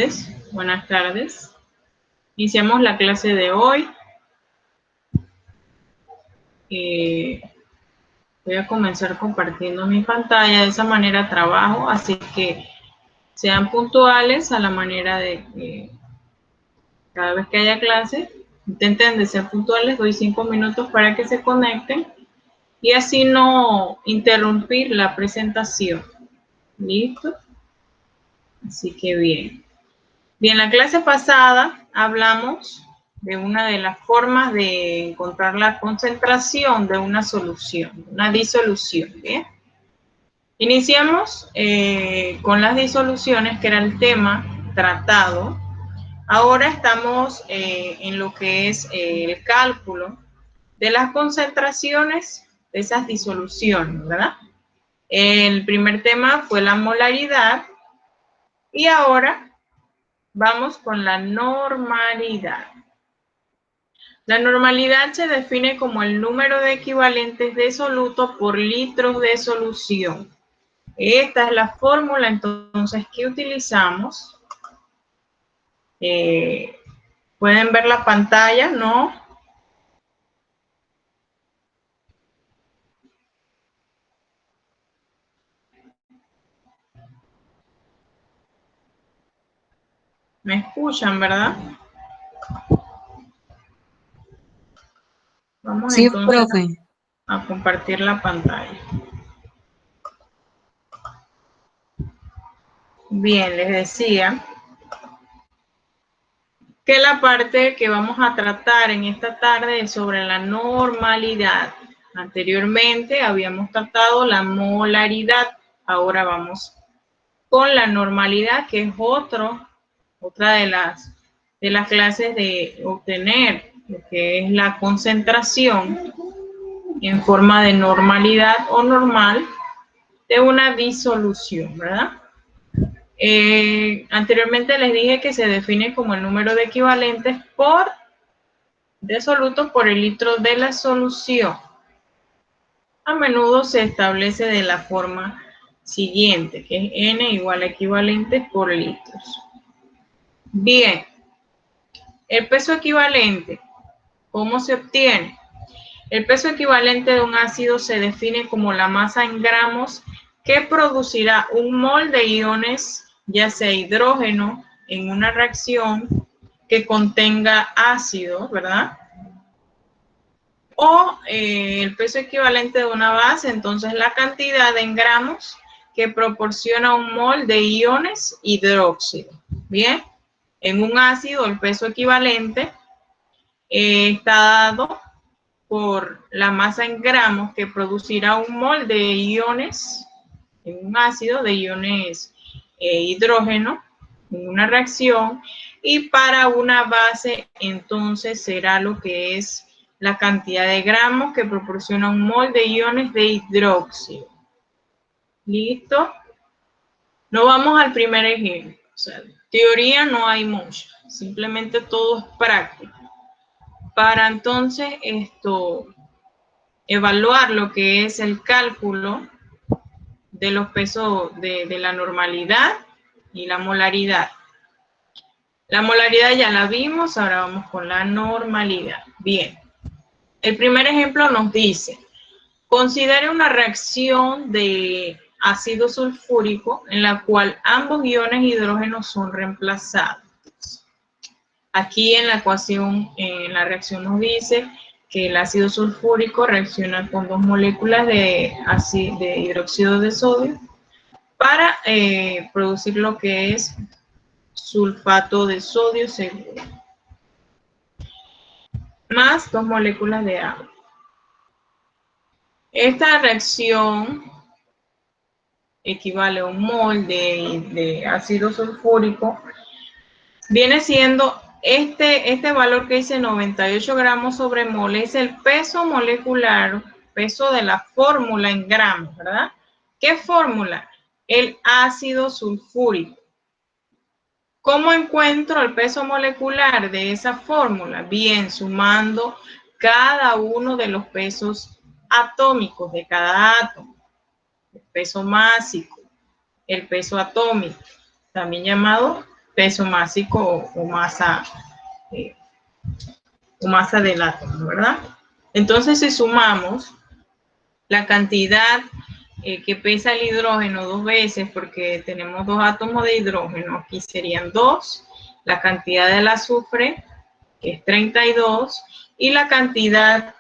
estudiantes, buenas tardes. Iniciamos la clase de hoy. Voy a comenzar compartiendo mi pantalla, de esa manera trabajo, así que sean puntuales a la manera de que cada vez que haya clase, intenten de ser puntuales, doy 5 minutos para que se conecten y así no interrumpir la presentación. ¿Listo? Así que bien. Bien, la clase pasada hablamos de una de las formas de encontrar la concentración de una solución, una disolución, ¿bien? Iniciamos con las disoluciones, que era el tema tratado. Ahora estamos en lo que es el cálculo de las concentraciones de esas disoluciones, ¿verdad? El primer tema fue la molaridad y ahora vamos con la normalidad. La normalidad se define como el número de equivalentes de soluto por litros de solución. Esta es la fórmula entonces que utilizamos. ¿Pueden ver la pantalla? ¿No? ¿Me escuchan, verdad? Vamos Sí, entonces profe. a compartir la pantalla. Bien, les decía que la parte que vamos a tratar en esta tarde es sobre la normalidad. Anteriormente habíamos tratado la molaridad, ahora vamos con la normalidad, que es otra de las clases de obtener lo que es la concentración en forma de normalidad o normal de una disolución, ¿verdad? Anteriormente les dije que se define como el número de equivalentes de solutos por el litro de la solución. A menudo se establece de la forma siguiente, que es N igual a equivalentes por litros. Bien, el peso equivalente, ¿cómo se obtiene? El peso equivalente de un ácido se define como la masa en gramos que producirá un mol de iones, ya sea hidrógeno, en una reacción que contenga ácido, ¿verdad? O el peso equivalente de una base, entonces la cantidad en gramos que proporciona un mol de iones hidróxido. Bien, en un ácido el peso equivalente está dado por la masa en gramos que producirá un mol de iones, en un ácido de iones hidrógeno, en una reacción, y para una base entonces será lo que es la cantidad de gramos que proporciona un mol de iones de hidróxido. ¿Listo? No vamos al primer ejemplo. O sea, teoría no hay mucha, simplemente todo es práctico. Para entonces evaluar lo que es el cálculo de los pesos de la normalidad y la molaridad. La molaridad ya la vimos, ahora vamos con la normalidad. Bien, el primer ejemplo nos dice, considere una reacción de ácido sulfúrico en la cual ambos iones hidrógeno son reemplazados. Aquí en la ecuación, en la reacción nos dice que el ácido sulfúrico reacciona con dos moléculas de hidróxido de sodio para producir lo que es sulfato de sodio seguro, más dos moléculas de agua. Esta reacción equivale a un mol de ácido sulfúrico. Viene siendo este valor que dice 98 gramos sobre mol, es el peso molecular, peso de la fórmula en gramos, ¿verdad? ¿Qué fórmula? El ácido sulfúrico. ¿Cómo encuentro el peso molecular de esa fórmula? Bien, sumando cada uno de los pesos atómicos de cada átomo. El peso másico, el peso atómico, también llamado peso másico o masa del átomo, ¿verdad? Entonces, si sumamos la cantidad que pesa el hidrógeno 2 veces, porque tenemos 2 átomos de hidrógeno, aquí serían 2, la cantidad del azufre, que es 32, y la cantidad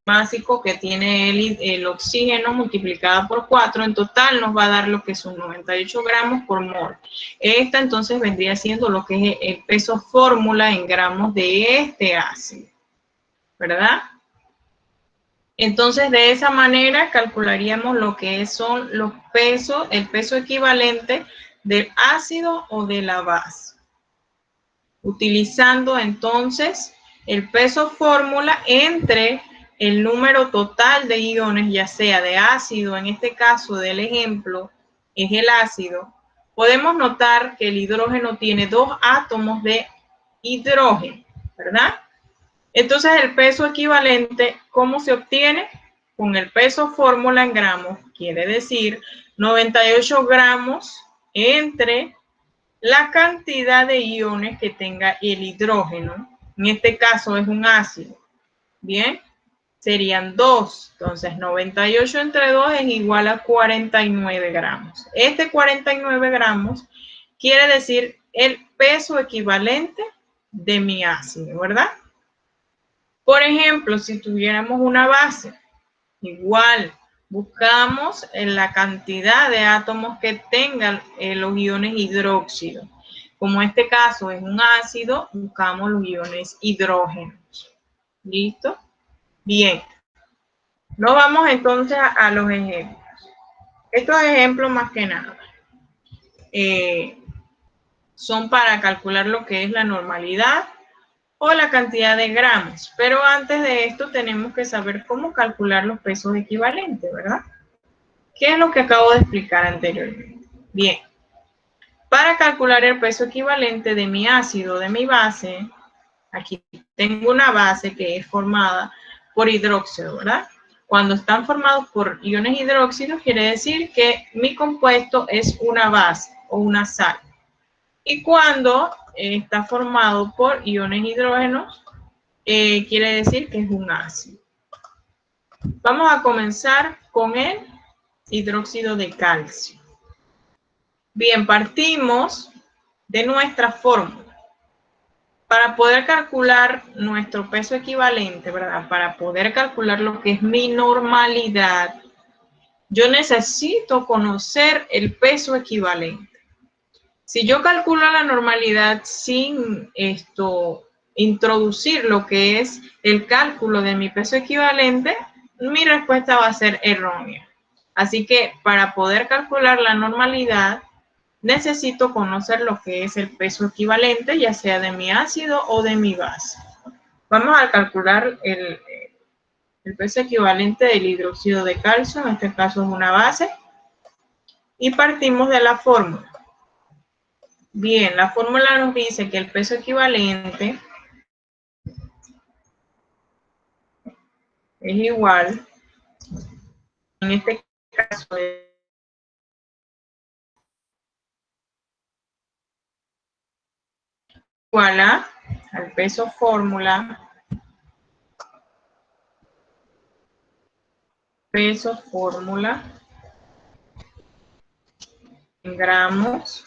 másico que tiene el oxígeno multiplicada por 4, en total nos va a dar lo que son 98 gramos por mol. Esta entonces vendría siendo lo que es el peso fórmula en gramos de este ácido, ¿verdad? Entonces, de esa manera calcularíamos lo que son los pesos, el peso equivalente del ácido o de la base. Utilizando entonces el peso fórmula entre el número total de iones, ya sea de ácido, en este caso del ejemplo, es el ácido, podemos notar que el hidrógeno tiene 2 átomos de hidrógeno, ¿verdad? Entonces, el peso equivalente, ¿cómo se obtiene? Con el peso fórmula en gramos, quiere decir 98 gramos entre la cantidad de iones que tenga el hidrógeno. En este caso es un ácido. Bien, serían 2. Entonces, 98 entre 2 es igual a 49 gramos. Este 49 gramos quiere decir el peso equivalente de mi ácido, ¿verdad? Por ejemplo, si tuviéramos una base, igual buscamos la cantidad de átomos que tengan los iones hidróxido. Como este caso es un ácido, buscamos los iones hidrógenos. ¿Listo? Bien. Nos vamos entonces a los ejemplos. Estos ejemplos más que nada son para calcular lo que es la normalidad o la cantidad de gramos. Pero antes de esto tenemos que saber cómo calcular los pesos equivalentes, ¿verdad? ¿Qué es lo que acabo de explicar anteriormente? Bien, para calcular el peso equivalente de mi ácido, de mi base, aquí tengo una base que es formada por hidróxido, ¿verdad? Cuando están formados por iones hidróxidos, quiere decir que mi compuesto es una base o una sal. Y cuando está formado por iones hidrógenos, quiere decir que es un ácido. Vamos a comenzar con el hidróxido de calcio. Bien, partimos de nuestra fórmula. Para poder calcular nuestro peso equivalente, ¿verdad? Para poder calcular lo que es mi normalidad, yo necesito conocer el peso equivalente. Si yo calculo la normalidad sin introducir lo que es el cálculo de mi peso equivalente, mi respuesta va a ser errónea. Así que para poder calcular la normalidad, necesito conocer lo que es el peso equivalente, ya sea de mi ácido o de mi base. Vamos a calcular el peso equivalente del hidróxido de calcio, en este caso es una base, y partimos de la fórmula. Bien, la fórmula nos dice que el peso equivalente es igual, en este caso es igual al peso fórmula en gramos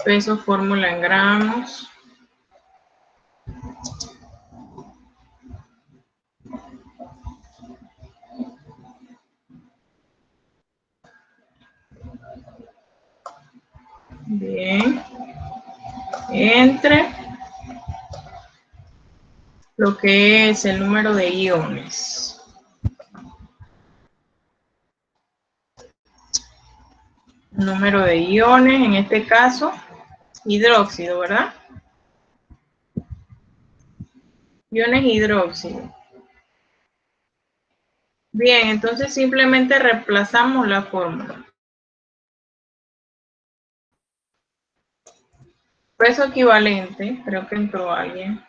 peso fórmula en gramos bien entre lo que es el número de iones. Número de iones, en este caso, hidróxido, ¿verdad? Iones hidróxido. Bien, entonces simplemente reemplazamos la fórmula. Peso equivalente, creo que entró alguien.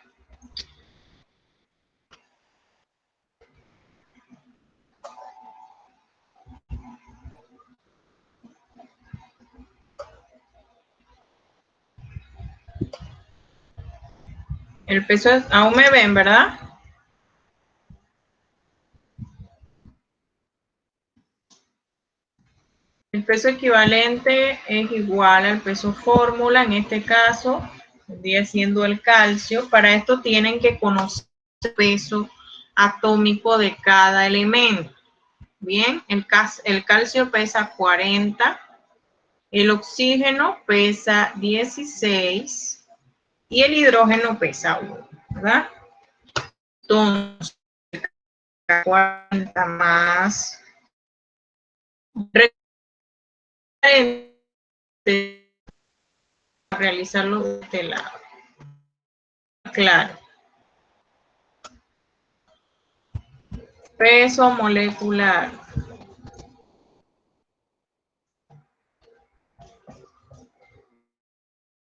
El peso, aún me ven, ¿verdad? El peso equivalente es igual al peso fórmula, en este caso, vendría siendo el calcio. Para esto tienen que conocer el peso atómico de cada elemento. Bien, el calcio pesa 40, el oxígeno pesa 16 y el hidrógeno pesa 1, ¿verdad? Entonces, 40 más realizarlo de este lado. Claro. Peso molecular.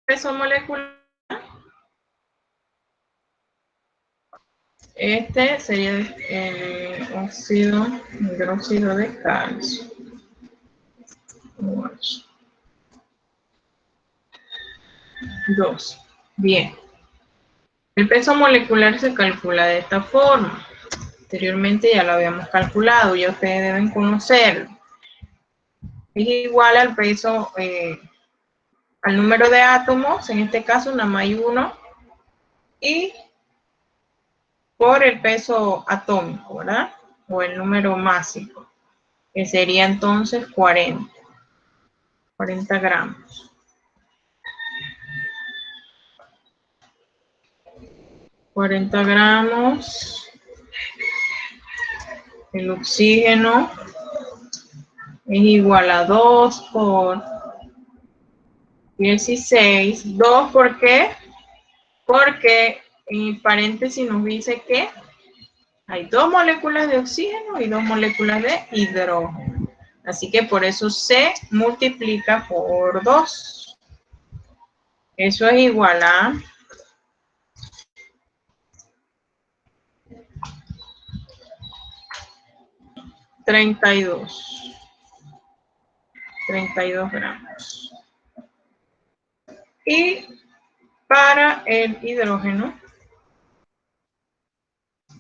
Peso molecular. Este sería el hidróxido de calcio. 2. Bien. El peso molecular se calcula de esta forma. Anteriormente ya lo habíamos calculado, ya ustedes deben conocerlo. Es igual al peso, al número de átomos, en este caso nada más hay 1, y por el peso atómico, ¿verdad? O el número másico, que sería entonces 40 gramos. 40 gramos. El oxígeno es igual a 2 por 16. 2, ¿por qué? Porque en paréntesis nos dice que hay 2 moléculas de oxígeno y 2 moléculas de hidrógeno. Así que por eso se multiplica por 2. Eso es igual a 32 gramos. Y para el hidrógeno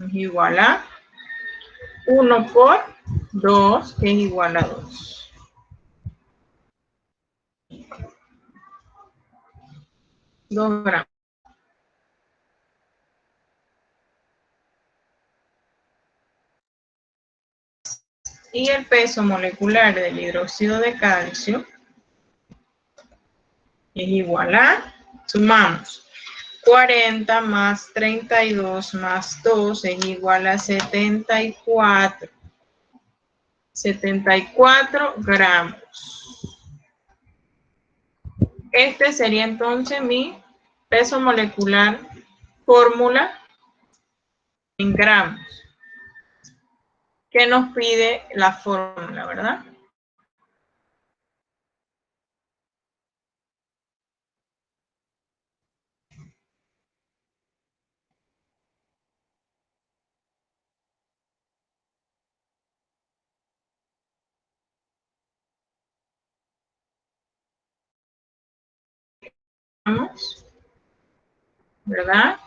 es igual a 1 por 2, que es igual a 2. Gramos. Y el peso molecular del hidróxido de calcio es igual a, sumamos, 40 más 32 más 2 es igual a 74. 74 gramos. Este sería entonces mi peso molecular fórmula en gramos, que nos pide la fórmula, ¿verdad? ¿Verdad?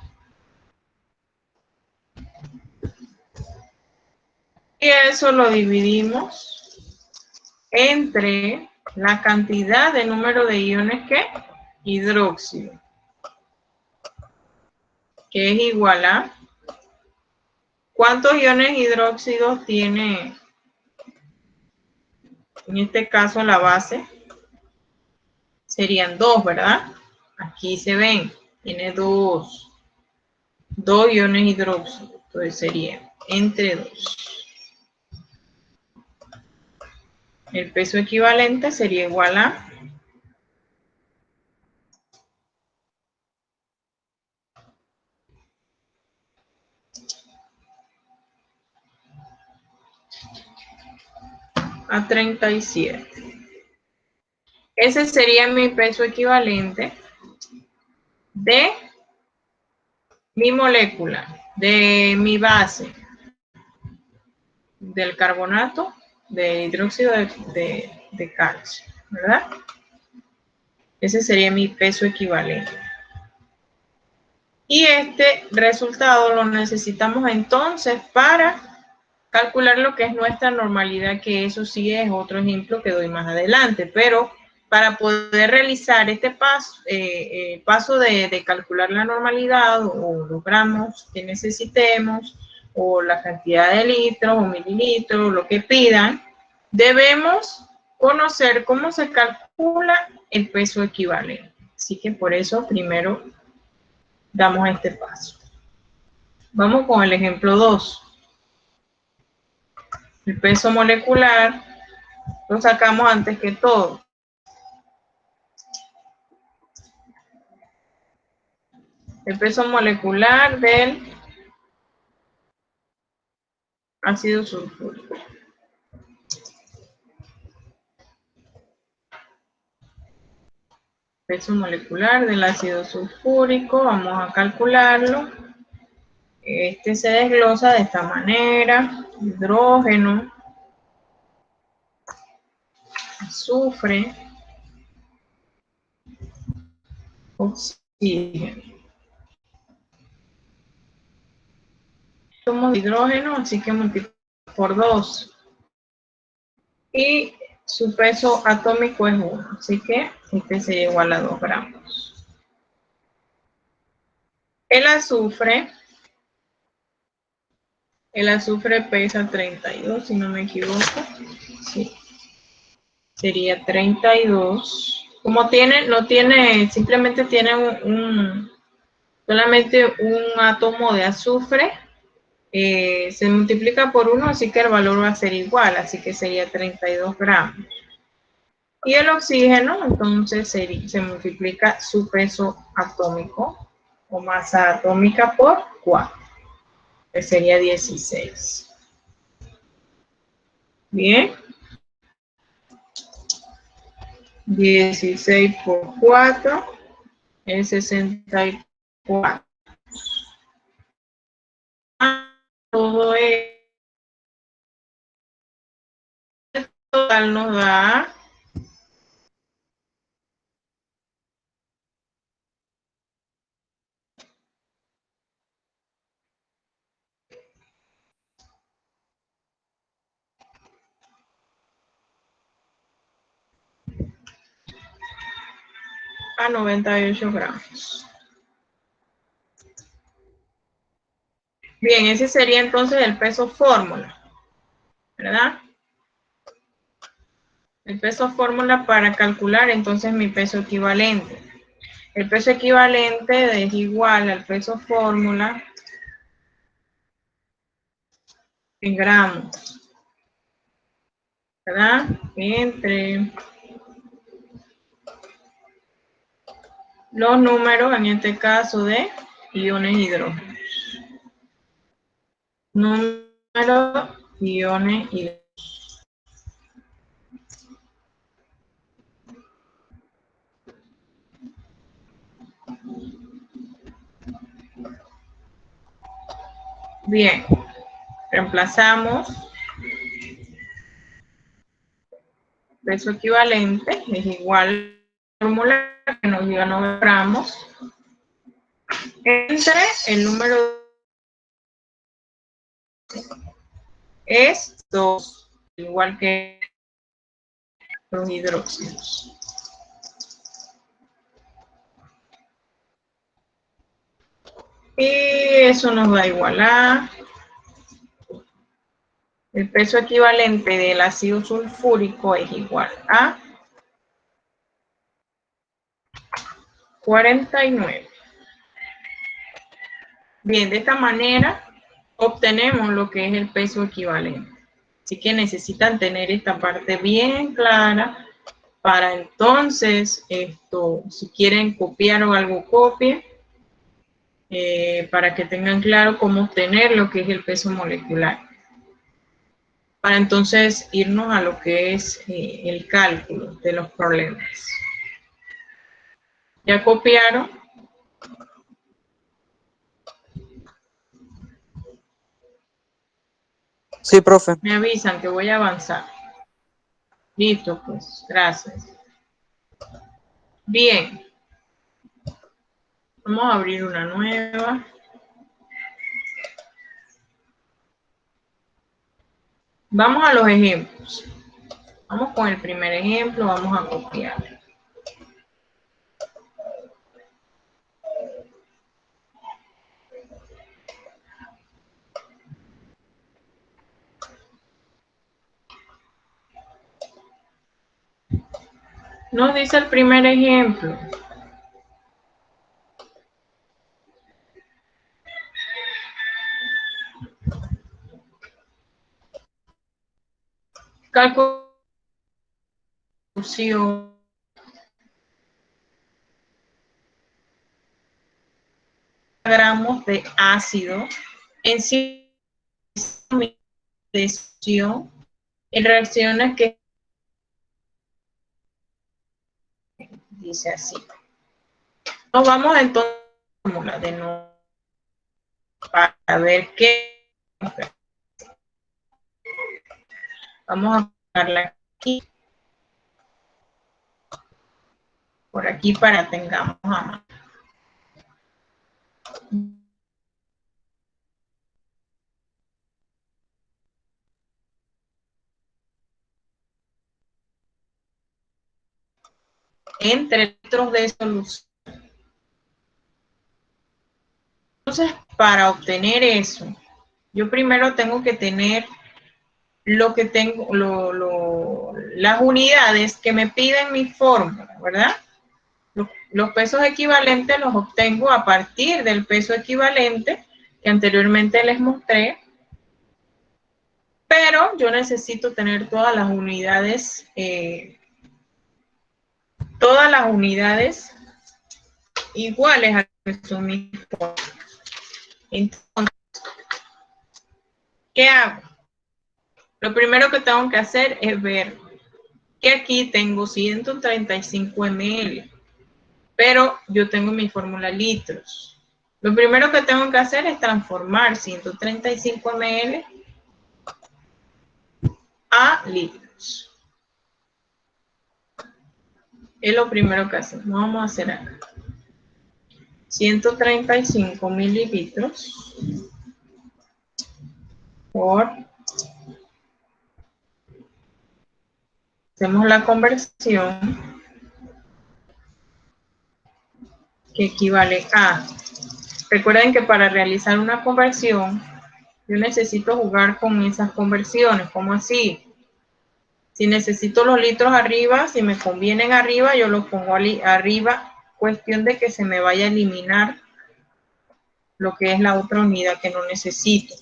Y eso lo dividimos entre la cantidad de número de iones que hidróxido, que es igual a ¿cuántos iones hidróxidos tiene en este caso la base? Serían 2, ¿verdad? Aquí se ven, tiene 2 iones hidróxido, entonces sería entre 2. El peso equivalente sería igual a a 37. Ese sería mi peso equivalente de mi molécula, de mi base, del carbonato de hidróxido de calcio, ¿verdad? Ese sería mi peso equivalente. Y este resultado lo necesitamos entonces para calcular lo que es nuestra normalidad, que eso sí es otro ejemplo que doy más adelante, pero para poder realizar este paso de calcular la normalidad o los gramos que necesitemos o la cantidad de litros o mililitros, lo que pidan, debemos conocer cómo se calcula el peso equivalente. Así que por eso primero damos este paso. Vamos con el ejemplo 2. El peso molecular lo sacamos antes que todo. El peso molecular del ácido sulfúrico. Peso molecular del ácido sulfúrico, vamos a calcularlo. Este se desglosa de esta manera: hidrógeno, azufre, oxígeno. Somos hidrógeno, así que multiplico por 2. Y su peso atómico es 1, así que este sería igual a 2 gramos. El azufre pesa 32, si no me equivoco. Sí. Sería 32. Como simplemente tiene solamente un átomo de azufre, se multiplica por 1, así que el valor va a ser igual, así que sería 32 gramos. Y el oxígeno, entonces, se multiplica su peso atómico o masa atómica por 4, que sería 16. Bien. 16 por 4 es 64. Todo el total nos da a 98 gramos. Bien, ese sería entonces el peso fórmula, ¿verdad? El peso fórmula para calcular entonces mi peso equivalente. El peso equivalente es igual al peso fórmula en gramos, ¿verdad? Entre los números, en este caso, de iones hidrógenos. Número iones hidrógenos. Bien, reemplazamos peso equivalente, es igual a la fórmula que nos dio 9 gramos, entre el número es 2, igual que los hidróxidos. Y eso nos va a igualar el peso equivalente del ácido sulfúrico es igual a 49. Bien, de esta manera obtenemos lo que es el peso equivalente. Así que necesitan tener esta parte bien clara para entonces, si quieren copiar o algo, copien, para que tengan claro cómo obtener lo que es el peso molecular. Para entonces irnos a lo que es el cálculo de los problemas. ¿Ya copiaron? Sí, profe. Me avisan que voy a avanzar. Listo, pues. Gracias. Bien. Vamos a abrir una nueva. Vamos a los ejemplos. Vamos con el primer ejemplo. Vamos a copiar. Nos dice el primer ejemplo. Calculación gramos de ácido en en reacciones que dice así. Nos vamos entonces a la fórmula de nuevo para ver qué. Vamos a ponerla aquí, por aquí para tengamos a mano. Entre litros de solución. Entonces, para obtener eso, yo primero tengo que tener lo que tengo, las unidades que me piden mi fórmula, ¿verdad? Los pesos equivalentes los obtengo a partir del peso equivalente que anteriormente les mostré, pero yo necesito tener todas las unidades iguales a que son mis fórmulas. Entonces, ¿qué hago? Lo primero que tengo que hacer es ver que aquí tengo 135 ml, pero yo tengo mi fórmula litros. Lo primero que tengo que hacer es transformar 135 ml a litros. Es lo primero que hacemos. Vamos a hacer acá. 135 mililitros por... Hacemos la conversión que equivale a... Recuerden que para realizar una conversión, yo necesito jugar con esas conversiones. ¿Cómo así? Si necesito los litros arriba, si me convienen arriba, yo los pongo arriba. Cuestión de que se me vaya a eliminar lo que es la otra unidad que no necesito.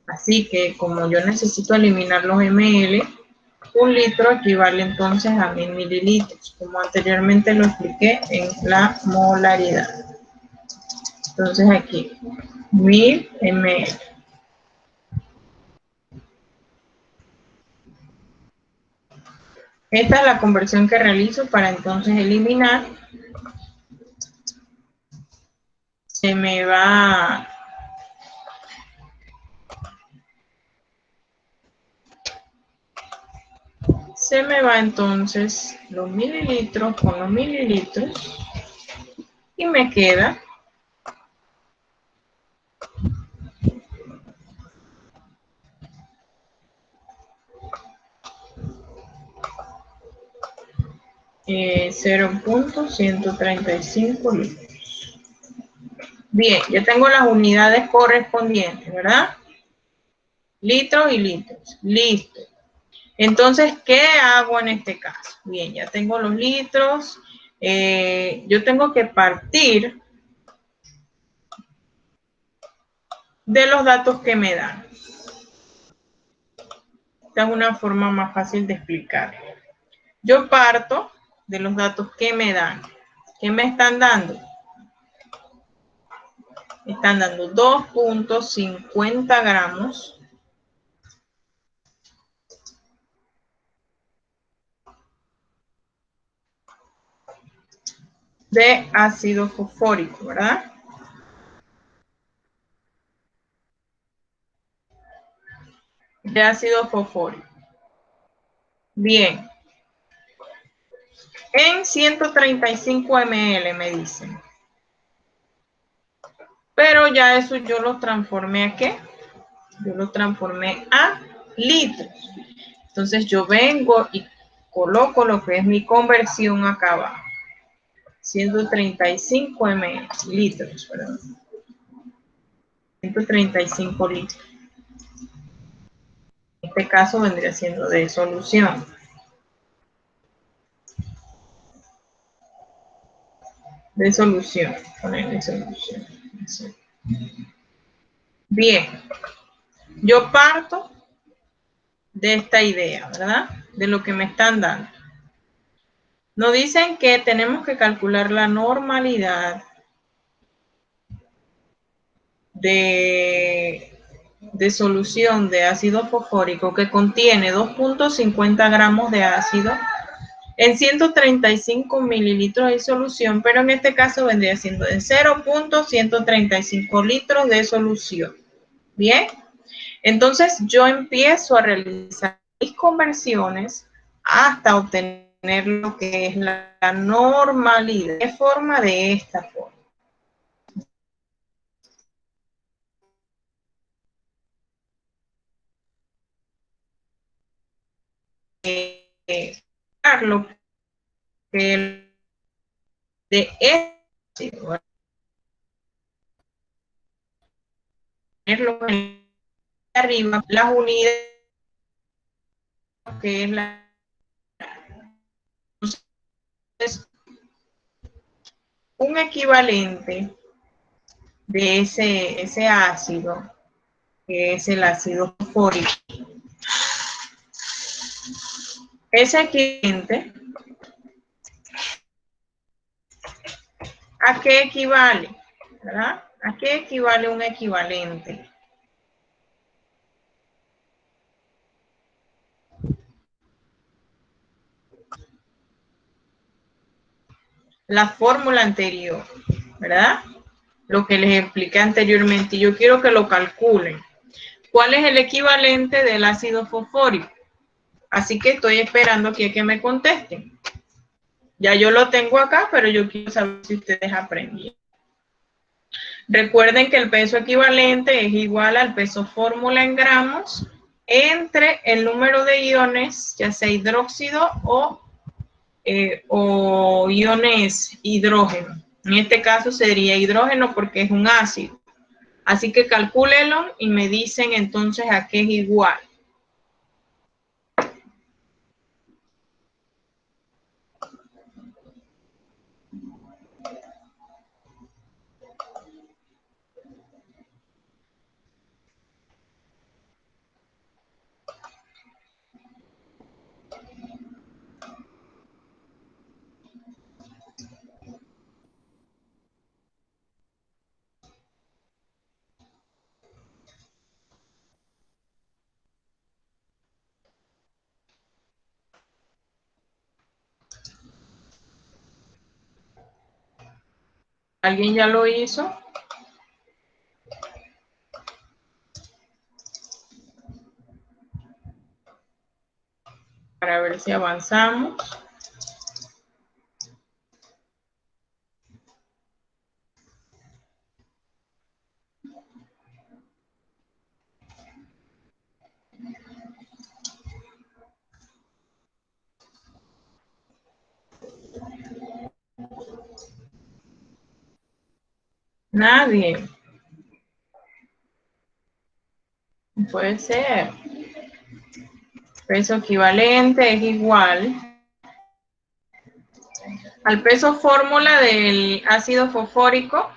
Así que como yo necesito eliminar los ml, un litro equivale entonces a 1000 mililitros, como anteriormente lo expliqué en la molaridad. Entonces aquí, 1000 ml. Esta es la conversión que realizo para entonces eliminar. Se me va entonces los mililitros con los mililitros y me queda 0.135 litros. Bien, yo tengo las unidades correspondientes, ¿verdad? Litros y litros. Listo. Entonces, ¿qué hago en este caso? Bien, ya tengo los litros. Yo tengo que partir de los datos que me dan. Esta es una forma más fácil de explicar. Yo parto de los datos que me dan. ¿Qué me están dando? Me están dando 2.50 gramos de ácido fosfórico, ¿verdad? de ácido fosfórico. Bien. En 135 ml me dicen. Pero ya eso yo lo transformé ¿a qué? Yo lo transformé a litros. Entonces yo vengo y coloco lo que es mi conversión acá abajo. 135 ml, litros, perdón. 135 litros. En este caso vendría siendo de solución. De solución. Ponerle solución. Bien. Yo parto de esta idea, ¿verdad? De lo que me están dando. Nos dicen que tenemos que calcular la normalidad de solución de ácido fosfórico que contiene 2.50 gramos de ácido en 135 mililitros de solución, pero en este caso vendría siendo de 0.135 litros de solución. Bien, entonces yo empiezo a realizar mis conversiones hasta obtener lo que es la normalidad. ¿De forma? De esta forma. Lo que de este, ponerlo arriba, las unidades que es la. Entonces, un equivalente de ese ácido, que es el ácido fosfórico. Ese equivalente, ¿a qué equivale? ¿Verdad? ¿A qué equivale un equivalente? La fórmula anterior, ¿verdad? Lo que les expliqué anteriormente. Yo quiero que lo calculen. ¿Cuál es el equivalente del ácido fosfórico? Así que estoy esperando aquí a que me contesten. Ya yo lo tengo acá, pero yo quiero saber si ustedes aprendieron. Recuerden que el peso equivalente es igual al peso fórmula en gramos entre el número de iones, ya sea hidróxido o iones hidrógeno. En este caso sería hidrógeno porque es un ácido. Así que calcúlenlo y me dicen entonces a qué es igual. ¿Alguien ya lo hizo? Para ver si avanzamos. Nadie. No puede ser. Peso equivalente es igual al peso fórmula del ácido fosfórico.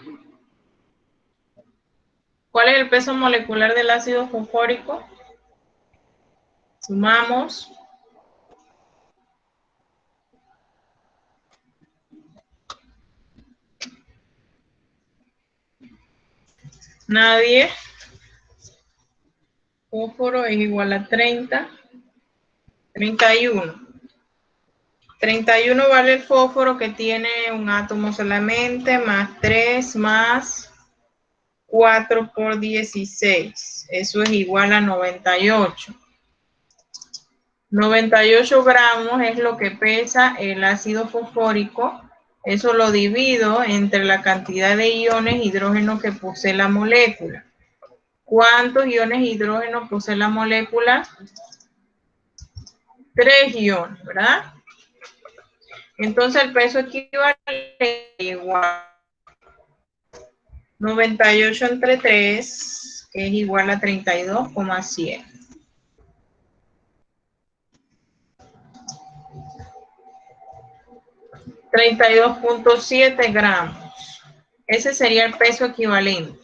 ¿Cuál es el peso molecular del ácido fosfórico? Sumamos. Nadie. Fósforo es igual a 30. 31. 31 vale el fósforo que tiene un átomo solamente, más 3 más 4 por 16. Eso es igual a 98. 98 gramos es lo que pesa el ácido fosfórico. Eso lo divido entre la cantidad de iones hidrógeno que posee la molécula. ¿Cuántos iones hidrógeno posee la molécula? 3 iones, ¿verdad? Entonces el peso equivalente es igual 98 entre 3, que es igual a 32,7. 32,7 gramos. Ese sería el peso equivalente.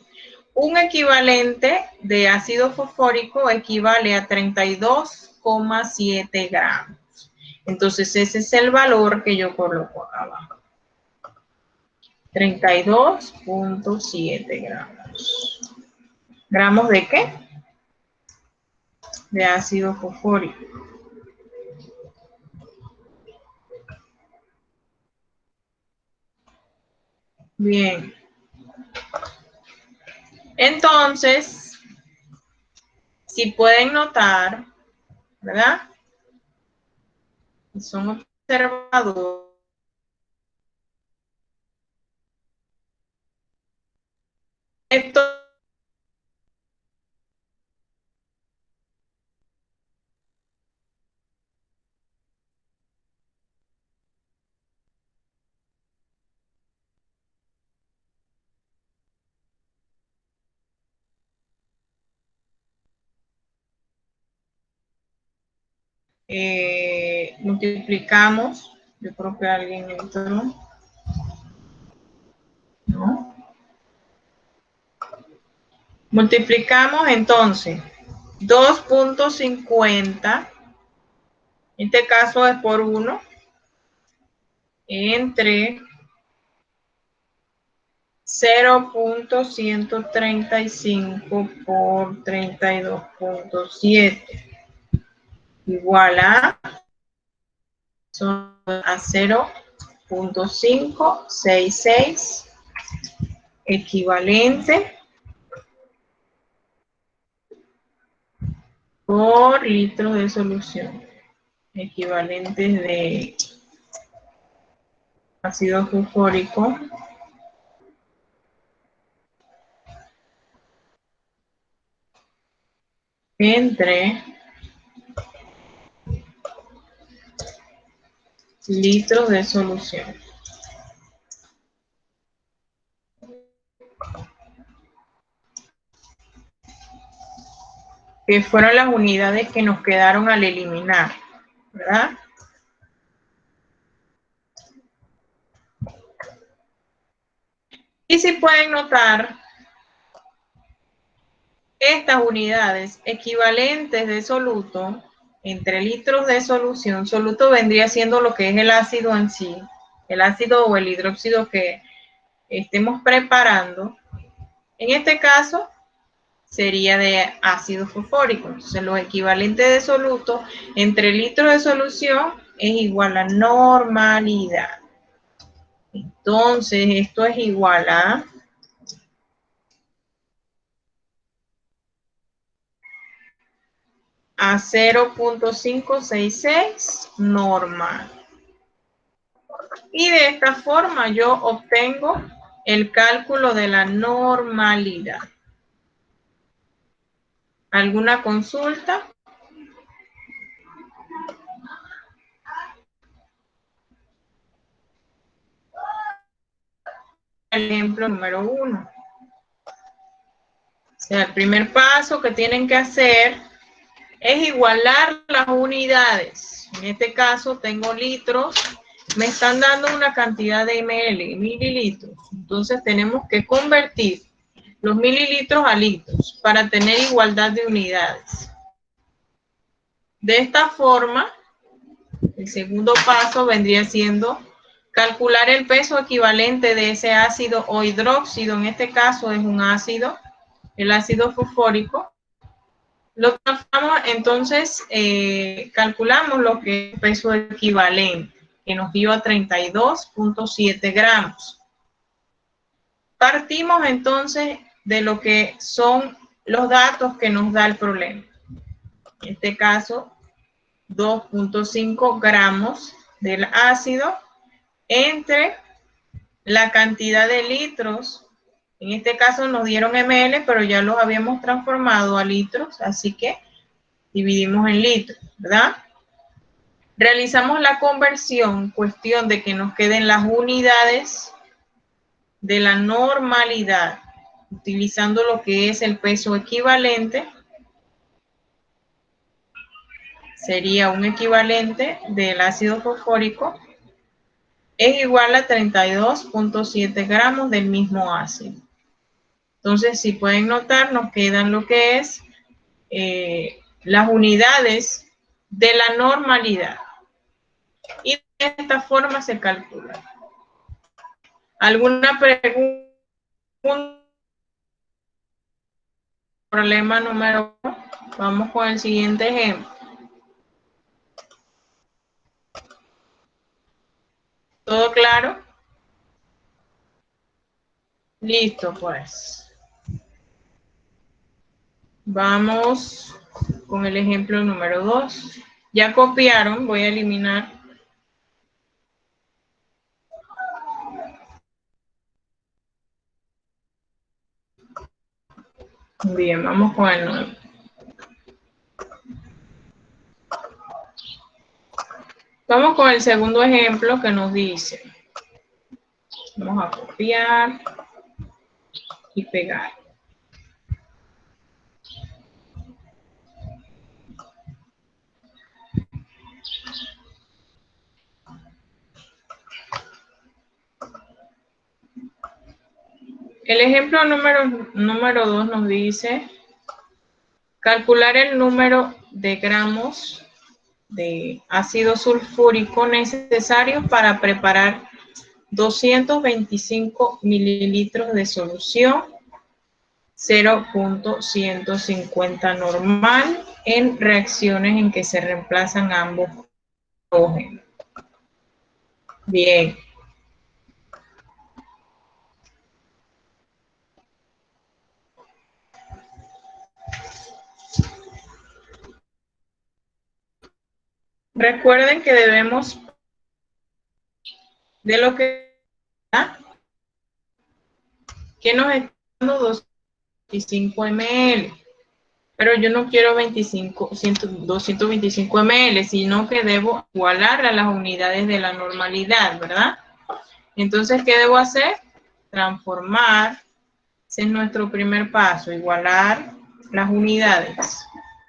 Un equivalente de ácido fosfórico equivale a 32,7 gramos. Entonces ese es el valor que yo coloco acá abajo. 32,7 gramos. ¿Gramos de qué? De ácido fosfórico. Bien. Entonces, si pueden notar, ¿verdad? Son observadores. Esto multiplicamos, yo creo que alguien entró, ¿no? Multiplicamos entonces 2,50, en este caso es por 1, entre 0,135 por 32,7 igual a 0,566 equivalente por litro de solución, equivalentes de ácido fosfórico entre litros de solución. Que fueron las unidades que nos quedaron al eliminar, ¿verdad? Y si pueden notar, estas unidades equivalentes de soluto entre litros de solución, soluto vendría siendo lo que es el ácido en sí, el ácido o el hidróxido que estemos preparando. En este caso, sería de ácido fosfórico. Entonces, los equivalentes de soluto entre litros de solución es igual a normalidad. Entonces, esto es igual a 0,566 normal. Y de esta forma yo obtengo el cálculo de la normalidad. ¿Alguna consulta? Ejemplo número 1. O sea, el primer paso que tienen que hacer es igualar las unidades. En este caso tengo litros, me están dando una cantidad de ml, mililitros. Entonces tenemos que convertir los mililitros a litros para tener igualdad de unidades. De esta forma, el segundo paso vendría siendo calcular el peso equivalente de ese ácido o hidróxido. En este caso es un ácido, el ácido fosfórico. Lo transformamos, entonces calculamos lo que es el peso equivalente, que nos dio a 32,7 gramos. Partimos entonces de lo que son los datos que nos da el problema. En este caso, 2.5 gramos del ácido entre la cantidad de litros. En este caso nos dieron ml, pero ya los habíamos transformado a litros, así que dividimos en litros, ¿verdad? Realizamos la conversión, cuestión de que nos queden las unidades de la normalidad, utilizando lo que es el peso equivalente. Sería un equivalente del ácido fosfórico, es igual a 32.7 gramos del mismo ácido. Entonces, si pueden notar, nos quedan lo que es las unidades de la normalidad. Y de esta forma se calcula. ¿Alguna pregunta? Problema número 1. Vamos con el siguiente ejemplo. ¿Todo claro? Listo, pues. Vamos con el ejemplo número 2. Ya copiaron, voy a eliminar. Bien, vamos con el 9. Vamos con el segundo ejemplo que nos dice. Vamos a copiar y pegar. El ejemplo número 2 nos dice calcular el número de gramos de ácido sulfúrico necesarios para preparar 225 mililitros de solución 0.150 normal en reacciones en que se reemplazan ambos hidrógenos. Bien. Recuerden que debemos de lo que nos está dando 225 ml, pero yo no quiero 225 ml, sino que debo igualar a las unidades de la normalidad, ¿verdad? Entonces, ¿qué debo hacer? Transformar. Ese es nuestro primer paso, igualar las unidades.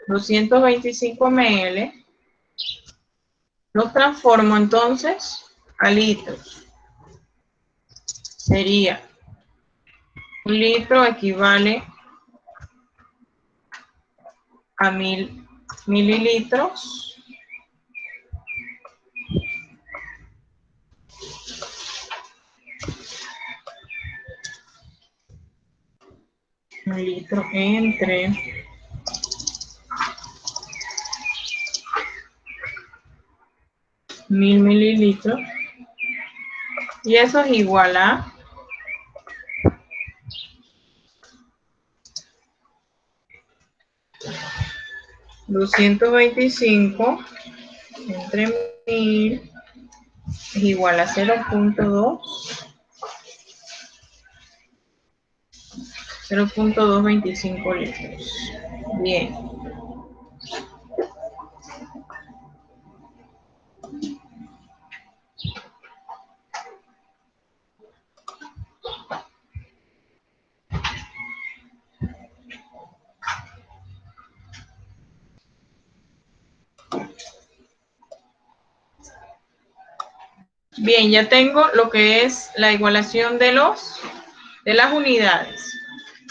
225 ml. Los transformo entonces a litros. Sería 1 litro equivale a 1000 mililitros. Un litro entre 1000 mililitros. Y eso es igual a 225 entre 1000 es igual a 0.225 litros. Bien. Bien, ya tengo lo que es la igualación de las unidades.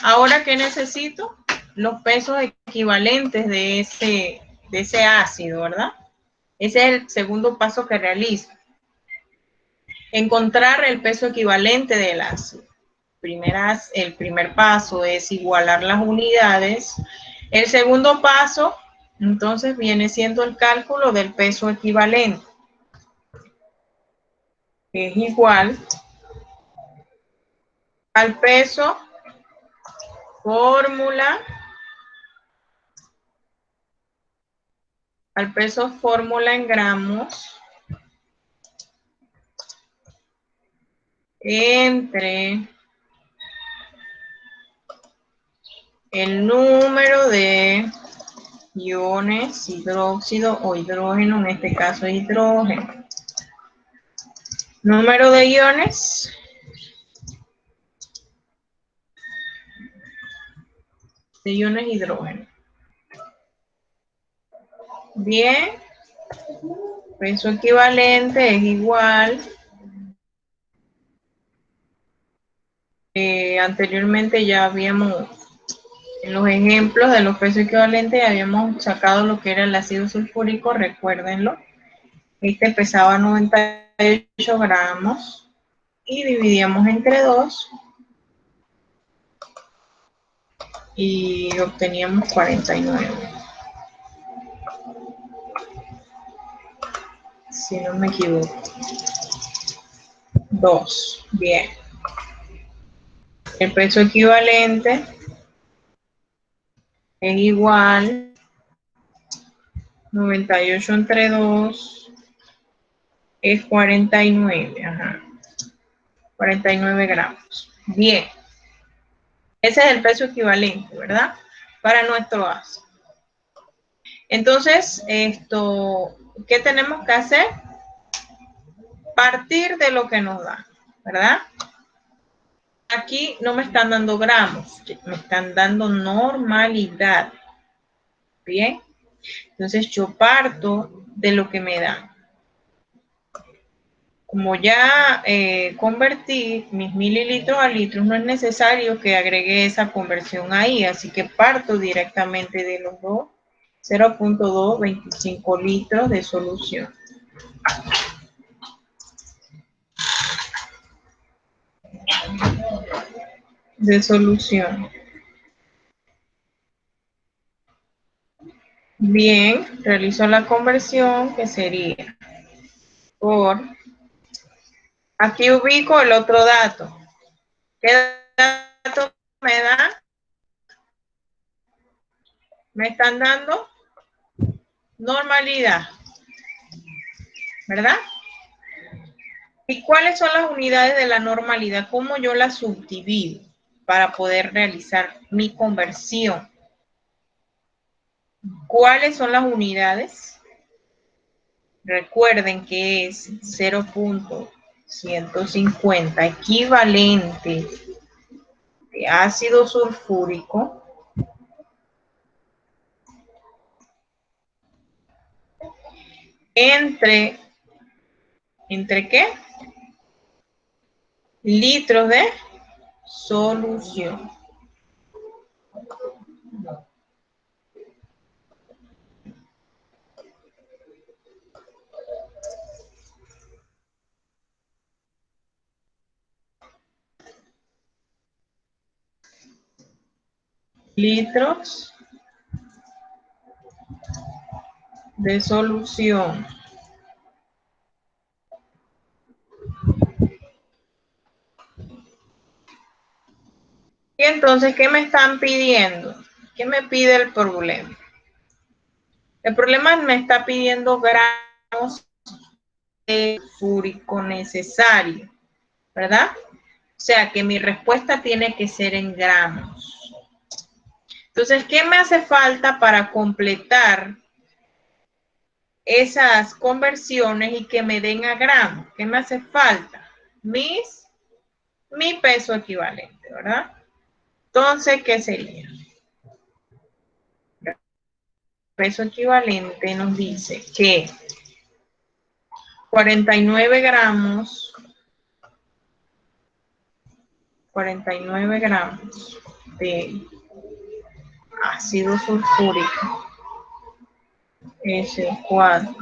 Ahora, ¿qué necesito? Los pesos equivalentes de ese ácido, ¿verdad? Ese es el segundo paso que realizo. Encontrar el peso equivalente del ácido. El primer paso es igualar las unidades. El segundo paso, entonces, viene siendo el cálculo del peso equivalente. Es igual al peso, fórmula, al peso fórmula en gramos entre el número de iones hidróxido o hidrógeno, en este caso hidrógeno. Número de iones hidrógeno. Bien, peso equivalente es igual. Anteriormente ya habíamos, en los ejemplos de los pesos equivalentes, habíamos sacado lo que era el ácido sulfúrico, recuérdenlo. Este pesaba 98 gramos y dividíamos entre 2 y obteníamos 49. Si no me equivoco. 2. Bien. El peso equivalente es igual 98 entre 2 es 49. Ajá. 49 gramos. Bien. Ese es el peso equivalente, ¿verdad? Para nuestro ácido. Entonces, ¿qué tenemos que hacer? Partir de lo que nos da, ¿verdad? Aquí no me están dando gramos, me están dando normalidad. Bien. Entonces, yo parto de lo que me dan. Como ya convertí mis mililitros a litros, no es necesario que agregue esa conversión ahí, así que parto directamente de los 0.225 litros de solución. Bien, realizo la conversión que sería por... Aquí ubico el otro dato. ¿Qué dato me da? Me están dando normalidad, ¿verdad? ¿Y cuáles son las unidades de la normalidad? ¿Cómo yo las subdivido para poder realizar mi conversión? ¿Cuáles son las unidades? Recuerden que es 0.150 equivalente de ácido sulfúrico ¿entre qué? Litros de solución. Litros de solución. Y entonces, ¿qué me están pidiendo? ¿Qué me pide el problema? El problema me está pidiendo gramos de sulfúrico necesario, ¿verdad? O sea, que mi respuesta tiene que ser en gramos. Entonces, ¿qué me hace falta para completar esas conversiones y que me den a gramos? ¿Qué me hace falta? Mi peso equivalente, ¿verdad? Entonces, ¿qué sería? Peso equivalente nos dice que 49 gramos de ácido sulfúrico S4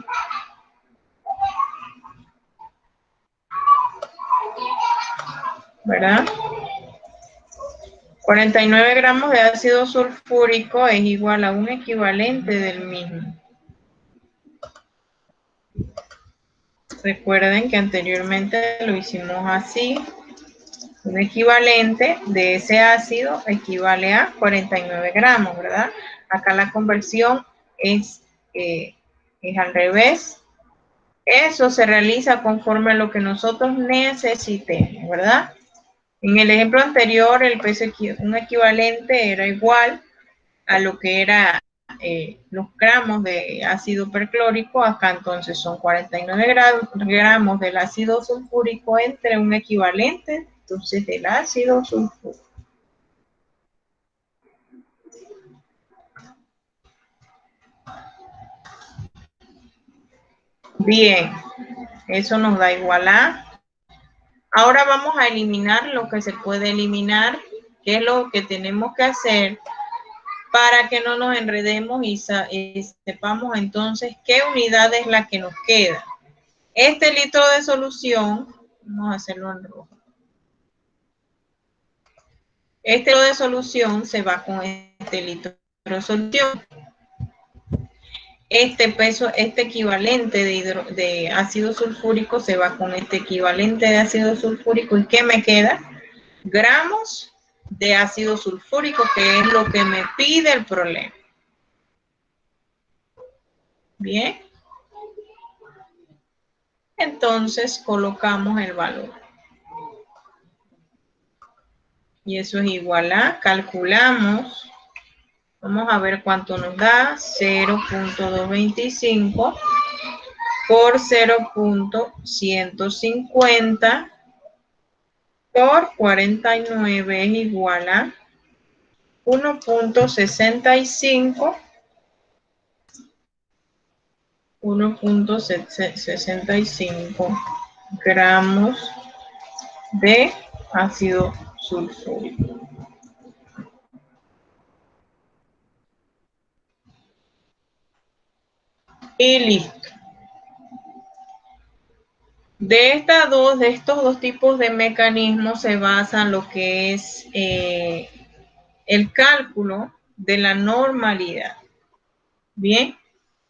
¿verdad? 49 gramos de ácido sulfúrico es igual a un equivalente del mismo. Recuerden que anteriormente lo hicimos así. Un equivalente de ese ácido equivale a 49 gramos, ¿verdad? Acá la conversión es es al revés. Eso se realiza conforme a lo que nosotros necesitemos, ¿verdad? En el ejemplo anterior, el peso un equivalente era igual a lo que era los gramos de ácido perclórico. Acá entonces son 49 gramos del ácido sulfúrico entre un equivalente, entonces, del ácido sulfúrico. Bien, eso nos da igual a. Ahora vamos a eliminar lo que se puede eliminar, que es lo que tenemos que hacer para que no nos enredemos y sepamos entonces qué unidad es la que nos queda. Este litro de solución, vamos a hacerlo en rojo. Este litro de solución se va con este litro de solución. Este peso, este equivalente de ácido sulfúrico se va con este equivalente de ácido sulfúrico. ¿Y qué me queda? Gramos de ácido sulfúrico, que es lo que me pide el problema. Bien. Entonces colocamos el valor. Y eso es igual a, calculamos, vamos a ver cuánto nos da, 0.225 por 0.150 por 49 es igual a 1.65 gramos de ácido sulfúrico. Y listo. De estos dos tipos de mecanismos se basa lo que es el cálculo de la normalidad. Bien,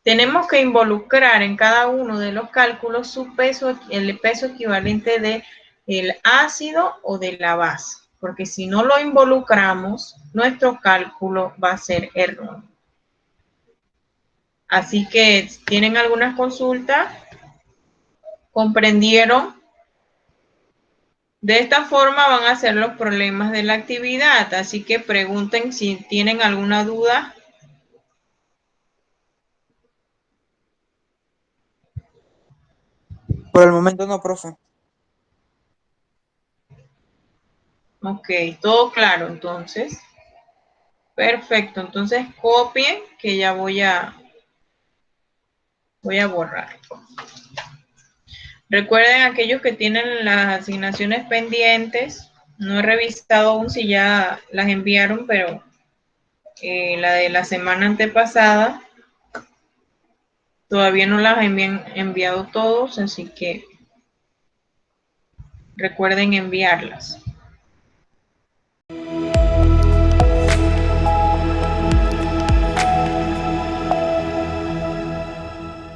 tenemos que involucrar en cada uno de los cálculos su peso, el peso equivalente del ácido o de la base, porque si no lo involucramos, nuestro cálculo va a ser erróneo. Así que, ¿tienen algunas consultas? ¿Comprendieron? De esta forma van a ser los problemas de la actividad, así que pregunten si tienen alguna duda. Por el momento no, profe. Ok, todo claro entonces. Perfecto, entonces copien que ya voy a borrar. Recuerden aquellos que tienen las asignaciones pendientes, no he revisado aún si ya las enviaron, pero la de la semana antepasada todavía no las han enviado todos, así que recuerden enviarlas.